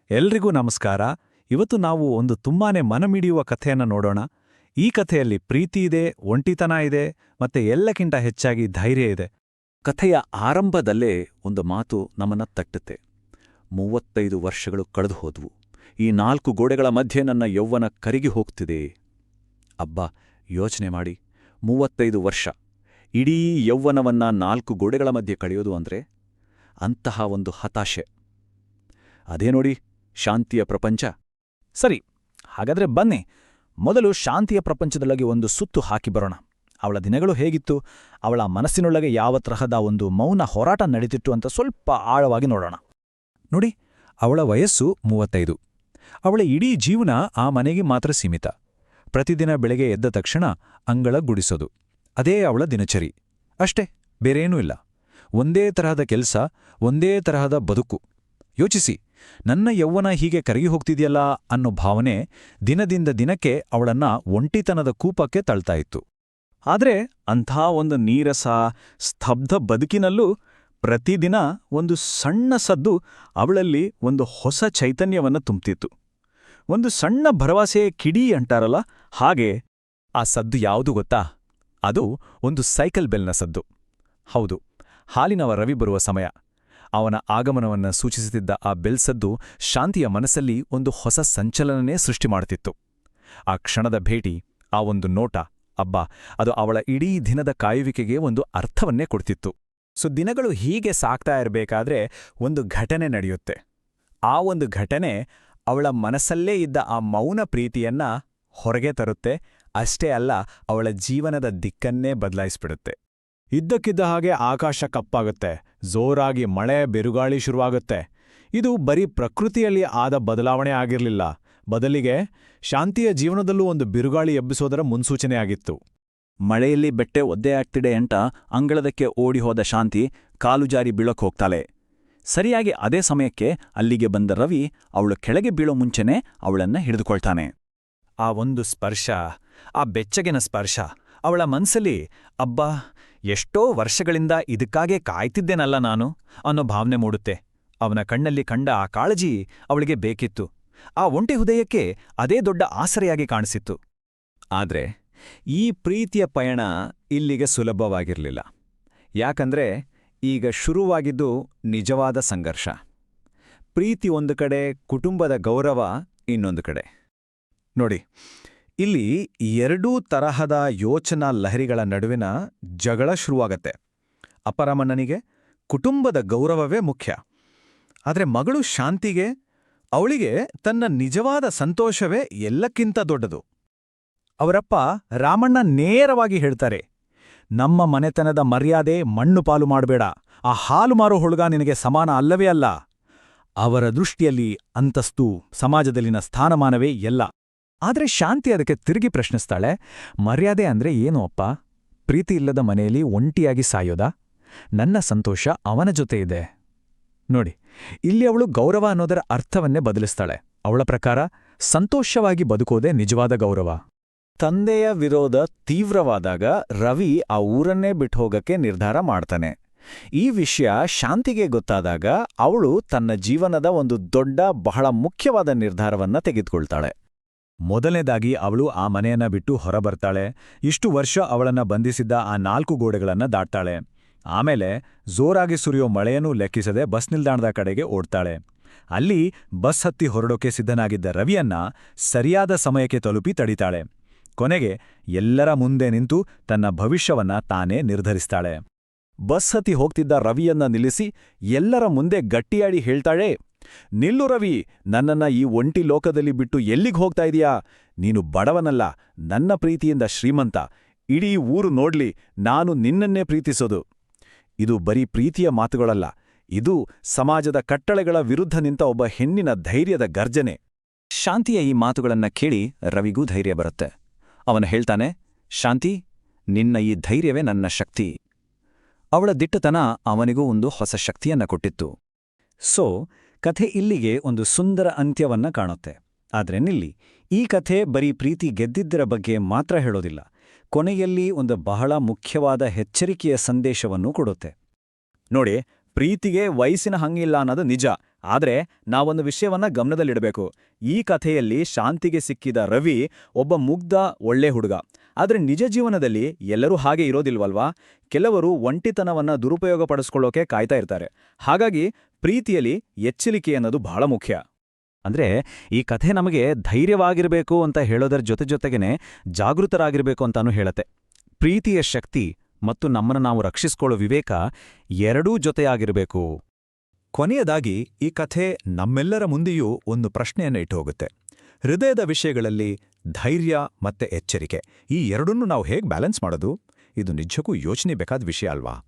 ಎಲ್ರಿಗೂ ನಮಸ್ಕಾರ. ಇವತ್ತು ನಾವು ಒಂದು ತುಂಬಾನೇ ಮನಮಿಡಿಯುವ ಕಥೆಯನ್ನ ನೋಡೋಣ. ಈ ಕಥೆಯಲ್ಲಿ ಪ್ರೀತಿ ಇದೆ, ಒಂಟಿತನ ಇದೆ, ಮತ್ತೆ ಎಲ್ಲಕ್ಕಿಂತ ಹೆಚ್ಚಾಗಿ ಧೈರ್ಯ ಇದೆ. ಕಥೆಯ ಆರಂಭದಲ್ಲೇ ಒಂದು ಮಾತು ನಮ್ಮನ್ನ ತಟ್ಟುತ್ತೆ. 35 ವರ್ಷಗಳು ಕಳೆದು ಹೋದ್ವು. ಈ 4 ಗೋಡೆಗಳ ಮಧ್ಯೆ ನನ್ನ ಯೌವನ ಕರಗಿ ಹೋಗ್ತಿದೆ. ಅಬ್ಬಾ, ಯೋಚನೆ ಮಾಡಿ, 35 ವರ್ಷ ಇಡೀ ಯೌವನವನ್ನ 4 ಗೋಡೆಗಳ ಮಧ್ಯೆ ಕಳೆಯೋದು ಅಂದ್ರೆ ಅಂತಹ ಒಂದು ಹತಾಶೆ. ಅದೇ ನೋಡಿ, ಶಾಂತಿಯ ಪ್ರಪಂಚ. ಸರಿ, ಹಾಗಾದ್ರೆ ಬನ್ನಿ ಮೊದಲು ಶಾಂತಿಯ ಪ್ರಪಂಚದೊಳಗೆ ಒಂದು ಸುತ್ತು ಹಾಕಿ ಬರೋಣ. ಅವಳ ದಿನಗಳು ಹೇಗಿತ್ತು, ಅವಳ ಮನಸ್ಸಿನೊಳಗೆ ಯಾವ ತರಹದ ಒಂದು ಮೌನ ಹೋರಾಟ ನಡೀತಿತ್ತು ಅಂತ ಸ್ವಲ್ಪ ಆಳವಾಗಿ ನೋಡೋಣ. ನೋಡಿ, ಅವಳ ವಯಸ್ಸು 35. ಅವಳ ಇಡೀ ಜೀವನ ಆ ಮನೆಗೆ ಮಾತ್ರ ಸೀಮಿತ. ಪ್ರತಿದಿನ ಬೆಳಗ್ಗೆ ಎದ್ದ ತಕ್ಷಣ ಅಂಗಳ ಗುಡಿಸೋದು, ಅದೇ ಅವಳ ದಿನಚರಿ. ಅಷ್ಟೇ, ಬೇರೇನೂ ಇಲ್ಲ. ಒಂದೇ ತರಹದ ಕೆಲಸ, ಒಂದೇ ತರಹದ ಬದುಕು. ಯೋಚಿಸಿ, ನನ್ನ ಯೌವನ ಹೀಗೆ ಕರಗಿ ಹೋಗ್ತಿದೆಯಲ್ಲ ಅನ್ನೋ ಭಾವನೆ ದಿನದಿಂದ ದಿನಕ್ಕೆ ಅವಳನ್ನ ಒಂಟಿತನದ ಕೂಪಕ್ಕೆ ತಳ್ತಾಯಿತ್ತು. ಆದ್ರೆ ಅಂಥ ಒಂದು ನೀರಸ, ಸ್ತಬ್ಧ ಬದುಕಿನಲ್ಲೂ ಪ್ರತಿದಿನ ಒಂದು ಸಣ್ಣ ಸದ್ದು ಅವಳಲ್ಲಿ ಒಂದು ಹೊಸ ಚೈತನ್ಯವನ್ನು ತುಂಬ್ತಿತ್ತು. ಒಂದು ಸಣ್ಣ ಭರವಸೆಯ ಕಿಡಿ ಅಂಟಾರಲ್ಲ, ಹಾಗೆ. ಆ ಸದ್ದು ಯಾವುದು ಗೊತ್ತಾ? ಅದು ಒಂದು ಸೈಕಲ್ ಬೆಲ್ನ ಸದ್ದು. ಹೌದು, ಹಾಲಿನವ ರವಿ ಬರುವ ಸಮಯ. ಅವನ ಆಗಮನವನ್ನು ಸೂಚಿಸುತ್ತಿದ್ದ ಆ ಬೆಲ್ ಸದ್ದು ಶಾಂತಿಯ ಮನಸ್ಸಲ್ಲಿ ಒಂದು ಹೊಸ ಸಂಚಲನನೇ ಸೃಷ್ಟಿ ಮಾಡುತ್ತಿತ್ತು. ಆ ಕ್ಷಣದ ಭೇಟಿ, ಆ ಒಂದು ನೋಟ, ಅಬ್ಬಾ, ಅದು ಅವಳ ಇಡೀ ದಿನದ ಕಾಯುವಿಕೆಗೆ ಒಂದು ಅರ್ಥವನ್ನೇ ಕೊಡ್ತಿತ್ತು. ದಿನಗಳು ಹೀಗೆ ಸಾಕ್ತಾ ಇರಬೇಕಾದ್ರೆ ಒಂದು ಘಟನೆ ನಡೆಯುತ್ತೆ. ಆ ಒಂದು ಘಟನೆ ಅವಳ ಮನಸ್ಸಲ್ಲೇ ಇದ್ದ ಆ ಮೌನ ಪ್ರೀತಿಯನ್ನ ಹೊರಗೆ ತರುತ್ತೆ. ಅಷ್ಟೇ ಅಲ್ಲ, ಅವಳ ಜೀವನದ ದಿಕ್ಕನ್ನೇ ಬದಲಾಯಿಸ್ಬಿಡುತ್ತೆ. ಇದ್ದಕ್ಕಿದ್ದ ಹಾಗೆ ಆಕಾಶ ಕಪ್ಪಾಗುತ್ತೆ, ಜೋರಾಗಿ ಮಳೆ ಬಿರುಗಾಳಿ ಶುರುವಾಗುತ್ತೆ. ಇದು ಬರೀ ಪ್ರಕೃತಿಯಲ್ಲಿ ಆದ ಬದಲಾವಣೆ ಆಗಿರಲಿಲ್ಲ, ಬದಲಿಗೆ ಶಾಂತಿಯ ಜೀವನದಲ್ಲೂ ಒಂದು ಬಿರುಗಾಳಿ ಎಬ್ಬಿಸೋದರ ಮುನ್ಸೂಚನೆಯಾಗಿತ್ತು. ಮಳೆಯಲ್ಲಿ ಬೆಟ್ಟೆ ಒದ್ದೆ ಆಗ್ತಿದೆ ಅಂತ ಅಂಗಳದಕ್ಕೆ ಓಡಿ ಹೋದ ಶಾಂತಿ ಕಾಲು ಜಾರಿ ಬೀಳಕ್ ಹೋಗ್ತಾಳೆ. ಸರಿಯಾಗಿ ಅದೇ ಸಮಯಕ್ಕೆ ಅಲ್ಲಿಗೆ ಬಂದ ರವಿ ಅವಳು ಕೆಳಗೆ ಬೀಳೋ ಮುಂಚೆನೇ ಅವಳನ್ನ ಹಿಡಿದುಕೊಳ್ತಾನೆ. ಆ ಒಂದು ಸ್ಪರ್ಶ, ಆ ಬೆಚ್ಚಗಿನ ಸ್ಪರ್ಶ ಅವಳ ಮನ್ಸಲ್ಲಿ, ಅಬ್ಬಾ, ಎಷ್ಟೋ ವರ್ಷಗಳಿಂದ ಇದಕ್ಕಾಗೇ ಕಾಯ್ತಿದ್ದೇನಲ್ಲ ನಾನು ಅನ್ನೋ ಭಾವನೆ ಮೂಡುತ್ತೆ. ಅವನ ಕಣ್ಣಲ್ಲಿ ಕಂಡ ಆ ಕಾಳಜಿ ಅವಳಿಗೆ ಬೇಕಿತ್ತು. ಆ ಒಂಟಿ ಹೃದಯಕ್ಕೆ ಅದೇ ದೊಡ್ಡ ಆಸರೆಯಾಗಿ ಕಾಣಿಸಿತ್ತು. ಆದ್ರೆ ಈ ಪ್ರೀತಿಯ ಪಯಣ ಇಲ್ಲಿಗೆ ಸುಲಭವಾಗಿರಲಿಲ್ಲ. ಯಾಕಂದ್ರೆ ಈಗ ಶುರುವಾಗಿದ್ದು ನಿಜವಾದ ಸಂಘರ್ಷ. ಪ್ರೀತಿ ಒಂದು ಕಡೆ, ಕುಟುಂಬದ ಗೌರವ ಇನ್ನೊಂದು ಕಡೆ. ನೋಡಿ, ಇಲ್ಲಿ ಎರಡೂ ತರಹದ ಯೋಚನಾ ಲಹರಿಗಳ ನಡುವಿನ ಜಗಳ ಶುರುವಾಗತ್ತೆ. ಅಪರಮಣ್ಣನಿಗೆ ಕುಟುಂಬದ ಗೌರವವೇ ಮುಖ್ಯ. ಆದರೆ ಮಗಳು ಶಾಂತಿಗೆ, ಅವಳಿಗೆ ತನ್ನ ನಿಜವಾದ ಸಂತೋಷವೇ ಎಲ್ಲಕ್ಕಿಂತ ದೊಡ್ಡದು. ಅವರಪ್ಪ ರಾಮಣ್ಣ ನೇರವಾಗಿ ಹೇಳ್ತಾರೆ, ನಮ್ಮ ಮನೆತನದ ಮರ್ಯಾದೆ ಮಣ್ಣು ಪಾಲು ಮಾಡಬೇಡ, ಆ ಹಾಲು ಮಾರೋ ಹುಡುಗ ನಿನಗೆ ಸಮಾನ ಅಲ್ಲವೇ ಅಲ್ಲ. ಅವರ ದೃಷ್ಟಿಯಲ್ಲಿ ಅಂತಸ್ತು, ಸಮಾಜದಲ್ಲಿನ ಸ್ಥಾನಮಾನವೇ ಎಲ್ಲ. ಆದ್ರೆ ಶಾಂತಿ ಅದಕ್ಕೆ ತಿರುಗಿ ಪ್ರಶ್ನಿಸ್ತಾಳೆ, ಮರ್ಯಾದೆ ಅಂದ್ರೆ ಏನು ಅಪ್ಪ? ಪ್ರೀತಿ ಇಲ್ಲದ ಮನೆಯಲ್ಲಿ ಒಂಟಿಯಾಗಿ ಸಾಯೋದಾ? ನನ್ನ ಸಂತೋಷ ಅವನ ಜೊತೆ ಇದೆ. ನೋಡಿ, ಇಲ್ಲಿ ಅವಳು ಗೌರವ ಅನ್ನೋದರ ಅರ್ಥವನ್ನೇ ಬದಲಿಸ್ತಾಳೆ. ಅವಳ ಪ್ರಕಾರ ಸಂತೋಷವಾಗಿ ಬದುಕೋದೇ ನಿಜವಾದ ಗೌರವ. ತಂದೆಯ ವಿರೋಧ ತೀವ್ರವಾದಾಗ ರವಿ ಆ ಊರನ್ನೇ ಬಿಟ್ಟು ಹೋಗಕ್ಕೆ ನಿರ್ಧಾರ ಮಾಡ್ತಾನೆ. ಈ ವಿಷಯ ಶಾಂತಿಗೆ ಗೊತ್ತಾದಾಗ ಅವಳು ತನ್ನ ಜೀವನದ ಒಂದು ದೊಡ್ಡ, ಬಹಳ ಮುಖ್ಯವಾದ ನಿರ್ಧಾರವನ್ನ ತೆಗೆದುಕೊಳ್ತಾಳೆ. ಮೊದಲನೇದಾಗಿ ಅವಳು ಆ ಮನೆಯನ್ನ ಬಿಟ್ಟು ಹೊರಬರ್ತಾಳೆ. ಇಷ್ಟು ವರ್ಷ ಅವಳನ್ನ ಬಂಧಿಸಿದ್ದ ಆ 4 ಗೋಡೆಗಳನ್ನ ದಾಟ್ತಾಳೆ. ಆಮೇಲೆ ಜೋರಾಗಿ ಸುರಿಯೋ ಮಳೆಯನ್ನೂ ಲೆಕ್ಕಿಸದೆ ಬಸ್ ನಿಲ್ದಾಣದ ಕಡೆಗೆ ಓಡ್ತಾಳೆ. ಅಲ್ಲಿ ಬಸ್ ಹತ್ತಿ ಹೊರಡೋಕೆ ಸಿದ್ಧನಾಗಿದ್ದ ರವಿಯನ್ನ ಸರಿಯಾದ ಸಮಯಕ್ಕೆ ತಲುಪಿ ತಡಿತಾಳೆ. ಕೊನೆಗೆ ಎಲ್ಲರ ಮುಂದೆ ನಿಂತು ತನ್ನ ಭವಿಷ್ಯವನ್ನ ತಾನೇ ನಿರ್ಧರಿಸ್ತಾಳೆ. ಬಸ್ ಹತ್ತಿ ಹೋಗ್ತಿದ್ದ ರವಿಯನ್ನ ನಿಲ್ಲಿಸಿ ಎಲ್ಲರ ಮುಂದೆ ಗಟ್ಟಿಯಾಡಿ ಹೇಳ್ತಾಳೆ, ನಿಲ್ಲು ರವಿ, ನನ್ನನ್ನ ಈ ಒಂಟಿ ಲೋಕದಲ್ಲಿ ಬಿಟ್ಟು ಎಲ್ಲಿಗೆ ಹೋಗ್ತಾ ಇದೀಯಾ? ನೀನು ಬಡವನಲ್ಲ, ನನ್ನ ಪ್ರೀತಿಯಿಂದ ಶ್ರೀಮಂತ. ಇಡೀ ಊರು ನೋಡ್ಲಿ, ನಾನು ನಿನ್ನನ್ನೇ ಪ್ರೀತಿಸೋದು. ಇದು ಬರೀ ಪ್ರೀತಿಯ ಮಾತುಗಳಲ್ಲ, ಇದು ಸಮಾಜದ ಕಟ್ಟಳೆಗಳ ವಿರುದ್ಧ ನಿಂತ ಒಬ್ಬ ಹೆಣ್ಣಿನ ಧೈರ್ಯದ ಗರ್ಜನೆ. ಶಾಂತಿಯ ಈ ಮಾತುಗಳನ್ನ ಕೇಳಿ ರವಿಗೂ ಧೈರ್ಯ ಬರುತ್ತೆ. ಅವನು ಹೇಳ್ತಾನೆ, ಶಾಂತಿ, ನಿನ್ನ ಈ ಧೈರ್ಯವೇ ನನ್ನ ಶಕ್ತಿ. ಅವಳ ದಿಟ್ಟತನ ಅವನಿಗೂ ಒಂದು ಹೊಸ ಶಕ್ತಿಯನ್ನ ಕೊಟ್ಟಿತ್ತು. ಕಥೆ ಇಲ್ಲಿಗೆ ಒಂದು ಸುಂದರ ಅಂತ್ಯವನ್ನ ಕಾಣುತ್ತೆ. ಆದ್ರೆ ನಿಲ್ಲಿ, ಈ ಕಥೆ ಬರೀ ಪ್ರೀತಿ ಗೆದ್ದಿದ್ದರ ಬಗ್ಗೆ ಮಾತ್ರ ಹೇಳೋದಿಲ್ಲ. ಕೊನೆಯಲ್ಲಿ ಒಂದು ಬಹಳ ಮುಖ್ಯವಾದ ಎಚ್ಚರಿಕೆಯ ಸಂದೇಶವನ್ನು ಕೊಡುತ್ತೆ. ನೋಡಿ, ಪ್ರೀತಿಗೆ ವಯಸ್ಸಿನ ಹಂಗಿಲ್ಲ ಅನ್ನೋದು ನಿಜ, ಆದ್ರೆ ನಾವೊಂದು ವಿಷಯವನ್ನ ಗಮನದಲ್ಲಿಡಬೇಕು. ಈ ಕಥೆಯಲ್ಲಿ ಶಾಂತಿಗೆ ಸಿಕ್ಕಿದ ರವಿ ಒಬ್ಬ ಮುಗ್ಧ ಒಳ್ಳೆ ಹುಡುಗ. ಆದ್ರೆ ನಿಜ ಜೀವನದಲ್ಲಿ ಎಲ್ಲರೂ ಹಾಗೆ ಇರೋದಿಲ್ವಲ್ವಾ? ಕೆಲವರು ಒಂಟಿತನವನ್ನ ದುರುಪಯೋಗಪಡಿಸ್ಕೊಳ್ಳೋಕೆ ಕಾಯ್ತಾ ಇರ್ತಾರೆ. ಹಾಗಾಗಿ ಪ್ರೀತಿಯಲ್ಲಿ ಎಚ್ಚರಿಕೆ ಅನ್ನೋದು ಬಹಳ ಮುಖ್ಯ. ಅಂದ್ರೆ ಈ ಕಥೆ ನಮಗೆ ಧೈರ್ಯವಾಗಿರಬೇಕು ಅಂತ ಹೇಳೋದರ ಜೊತೆಗೇನೆ ಜಾಗೃತರಾಗಿರ್ಬೇಕು ಅಂತಾನೂ ಹೇಳತ್ತೆ. ಪ್ರೀತಿಯ ಶಕ್ತಿ ಮತ್ತು ನಮ್ಮನ್ನು ನಾವು ರಕ್ಷಿಸ್ಕೊಳ್ಳೋ ವಿವೇಕ ಎರಡೂ ಜೊತೆಯಾಗಿರಬೇಕು. ಕೊನೆಯದಾಗಿ ಈ ಕಥೆ ನಮ್ಮೆಲ್ಲರ ಮುಂದೆಯೂ ಒಂದು ಪ್ರಶ್ನೆಯನ್ನು ಇಟ್ಟು ಹೋಗುತ್ತೆ. ಹೃದಯದ ವಿಷಯಗಳಲ್ಲಿ ಧೈರ್ಯ ಮತ್ತೆ ಎಚ್ಚರಿಕೆ ಈ ಎರಡನ್ನೂ ನಾವು ಹೇಗೆ ಬ್ಯಾಲೆನ್ಸ್ ಮಾಡೋದು? ಇದು ನಿಜಕ್ಕೂ ಯೋಚನೆ ಬೇಕಾದ ವಿಷಯ ಅಲ್ವಾ?